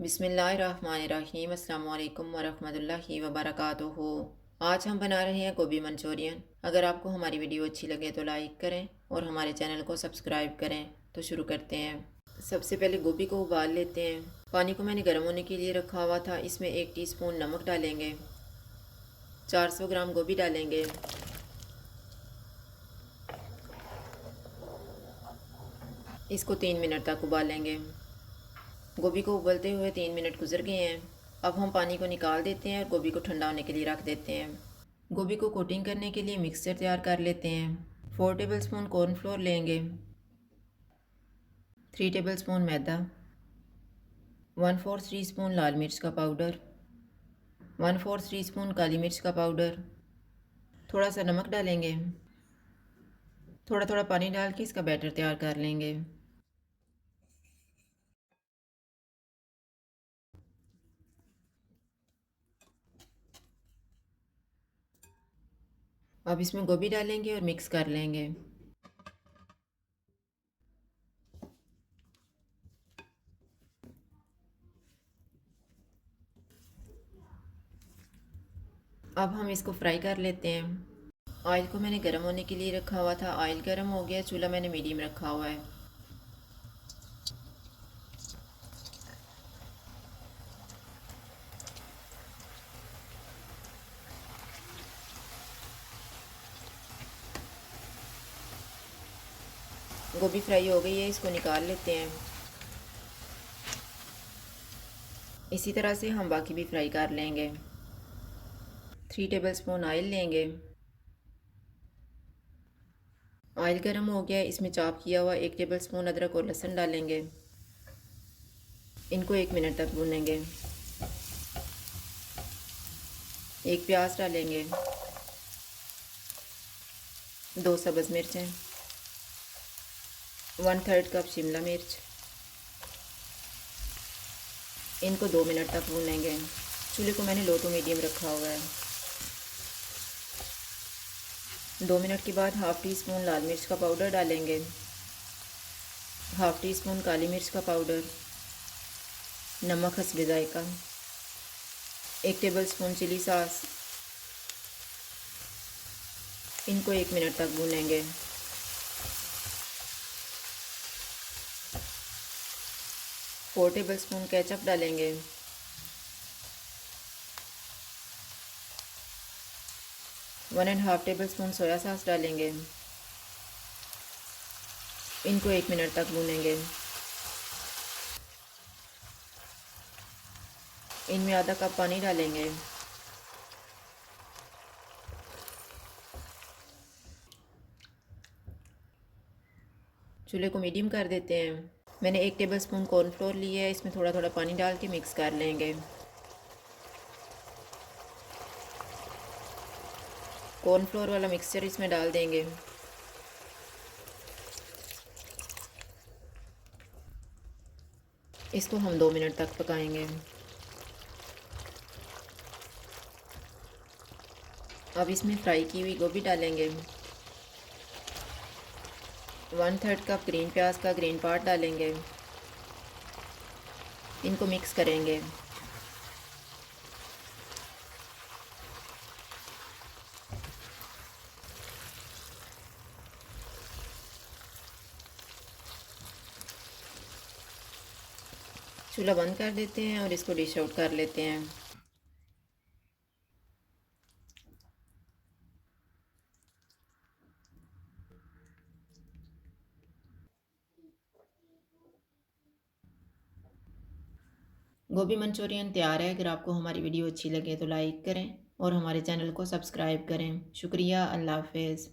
बिस्मिल्लाहिर्रहमानिर्रहीम अस्सलाम वालेकुम वरहमतुल्लाहि वबरकातुहू। आज हम बना रहे हैं गोभी मंचूरियन। अगर आपको हमारी वीडियो अच्छी लगे तो लाइक करें और हमारे चैनल को सब्सक्राइब करें। तो शुरू करते हैं। सबसे पहले गोभी को उबाल लेते हैं। पानी को मैंने गर्म होने के लिए रखा हुआ था। इसमें 1 टीस्पून नमक डालेंगे, 400 ग्राम गोभी डालेंगे, इसको 3 मिनट तक उबालेंगे। गोभी को उबलते हुए 3 मिनट गुजर गए हैं। अब हम पानी को निकाल देते हैं और गोभी को ठंडा होने के लिए रख देते हैं। गोभी को कोटिंग करने के लिए मिक्सचर तैयार कर लेते हैं। 4 टेबलस्पून कॉर्नफ्लोर लेंगे, 3 टेबलस्पून मैदा, 1/4 टीस्पून लाल मिर्च का पाउडर, 1/4 टीस्पून काली मिर्च का पाउडर, थोड़ा सा नमक डालेंगे। थोड़ा थोड़ा पानी डाल के इसका बैटर तैयार कर लेंगे। अब इसमें गोभी डालेंगे और मिक्स कर लेंगे। अब हम इसको फ्राई कर लेते हैं। ऑयल को मैंने गर्म होने के लिए रखा हुआ था। ऑयल गर्म हो गया। चूल्हा मैंने मीडियम रखा हुआ है। गोभी फ्राई हो गई है, इसको निकाल लेते हैं। इसी तरह से हम बाकी भी फ्राई कर लेंगे। 3 टेबलस्पून ऑयल लेंगे। ऑयल गर्म हो गया, इसमें चॉप किया हुआ 1 टेबलस्पून अदरक और लहसुन डालेंगे। इनको 1 मिनट तक भूनेंगे। 1 प्याज डालेंगे, 2 सब्ज़ मिर्चें, 1/3 कप शिमला मिर्च। इनको 2 मिनट तक भूनेंगे। चूल्हे को मैंने लो टू मीडियम रखा हुआ है। 2 मिनट के बाद 1/2 टीस्पून लाल मिर्च का पाउडर डालेंगे, 1/2 टीस्पून काली मिर्च का पाउडर, नमक हस्बे जायका, 1 टेबलस्पून चिली सॉस। इनको 1 मिनट तक भूनेंगे। 4 टेबलस्पून केचप डालेंगे, 1.5 टेबलस्पून सोया सॉस डालेंगे। इनको 1 मिनट तक भूनेंगे। इनमें आधा कप पानी डालेंगे। चूल्हे को मीडियम कर देते हैं। मैंने 1 टेबलस्पून कॉर्नफ्लोर लिया है, इसमें थोड़ा थोड़ा पानी डाल के मिक्स कर लेंगे। कॉर्नफ्लोर वाला मिक्सचर इसमें डाल देंगे। इसको हम 2 मिनट तक पकाएंगे। अब इसमें फ्राई की हुई गोभी डालेंगे। 1/3 कप ग्रीन प्याज का ग्रीन पार्ट डालेंगे। इनको मिक्स करेंगे। चूल्हा बंद कर देते हैं और इसको डिश आउट कर लेते हैं। गोभी मंचूरियन तैयार है। अगर आपको हमारी वीडियो अच्छी लगे तो लाइक करें और हमारे चैनल को सब्सक्राइब करें। शुक्रिया। अल्लाह हाफ़िज़।